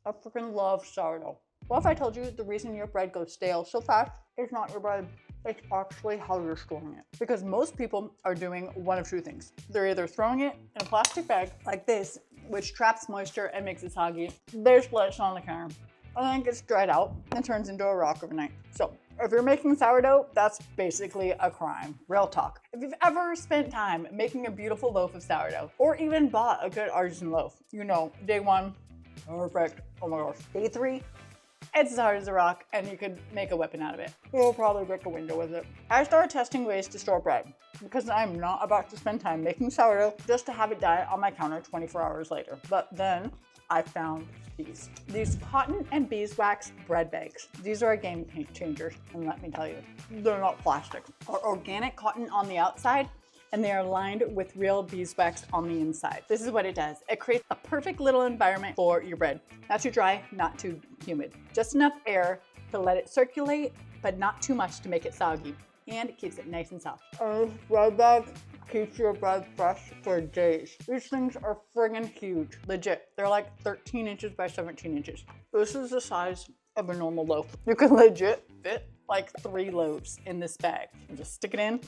I freaking love sourdough. What if I told you the reason your bread goes stale so fast is not your bread, it's actually how you're storing it. Because most people are doing one of two things. They're either throwing it in a plastic bag like this, which traps moisture and makes it soggy. They just let it sit on the counter. And then it gets dried out and turns into a rock overnight. So if you're making sourdough, that's basically a crime. Real talk. If you've ever spent time making a beautiful loaf of sourdough, or even bought a good artisan loaf, you know, day one, perfect. Oh my gosh. Day three, it's as hard as a rock, and you could make a weapon out of it. You'll probably break a window with it. I started testing ways to store bread because I'm not about to spend time making sourdough just to have it die on my counter 24 hours later. But then I found these cotton and beeswax bread bags. These are a game changer, and let me tell you, they're not plastic. They're organic cotton on the outside, and they are lined with real beeswax on the inside. This is what it does. It creates a perfect little environment for your bread. Not too dry, not too humid. Just enough air to let it circulate, but not too much to make it soggy. And it keeps it nice and soft. This bread bag keeps your bread fresh for days. These things are friggin' huge, legit. They're like 13 inches by 17 inches. This is the size of a normal loaf. You can legit fit like 3 loaves in this bag. You just stick it in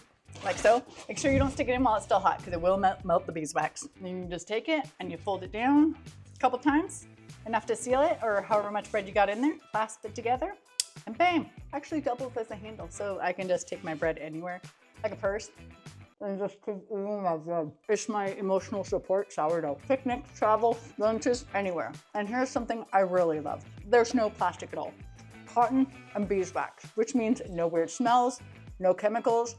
like so. Make sure you don't stick it in while it's still hot because it will melt the beeswax. And you can just take it and you fold it down a couple times, enough to seal it, or however much bread you got in there, clasp it together, and bam! Actually doubles as a handle, so I can just take my bread anywhere, like a purse, and just keep eating my bread. It's my emotional support sourdough. Picnics, travel, lunches, anywhere. And here's something I really love. There's no plastic at all. Cotton and beeswax, which means no weird smells, no chemicals,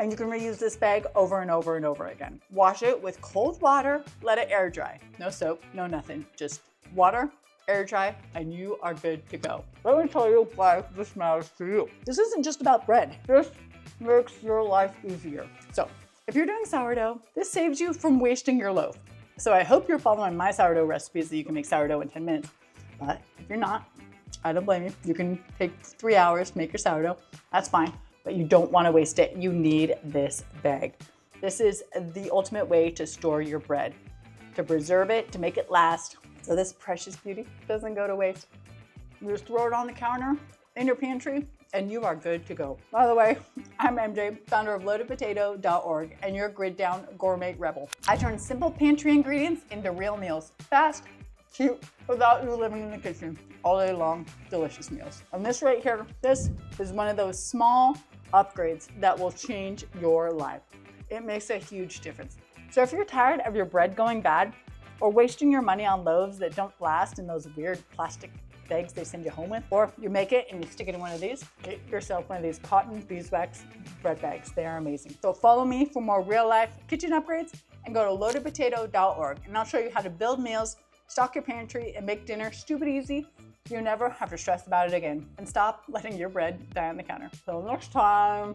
and you can reuse this bag over and over and over again. Wash it with cold water, let it air dry. No soap, no nothing, just water, air dry, and you are good to go. Let me tell you why this matters to you. This isn't just about bread. This makes your life easier. So if you're doing sourdough, this saves you from wasting your loaf. So I hope you're following my sourdough recipes that you can make sourdough in 10 minutes. But if you're not, I don't blame you. You can take 3 hours to make your sourdough. That's fine, but you don't want to waste it. You need this bag. This is the ultimate way to store your bread, to preserve it, to make it last, so this precious beauty doesn't go to waste. You just throw it on the counter in your pantry and you are good to go. By the way, I'm MJ, founder of loadedpotato.org and your grid down gourmet rebel. I turn simple pantry ingredients into real meals. Fast, cute, without you living in the kitchen all day long, delicious meals. And this right here, this is one of those small upgrades that will change your life. It makes a huge difference. So if you're tired of your bread going bad, or wasting your money on loaves that don't last in those weird plastic bags they send you home with, or you make it and you stick it in one of these, get yourself one of these cotton beeswax bread bags. They are amazing. So follow me for more real life kitchen upgrades and go to loadedpotato.org and I'll show you how to build meals, stock your pantry, and make dinner stupid easy so you never have to stress about it again. And stop letting your bread die on the counter. Till next time.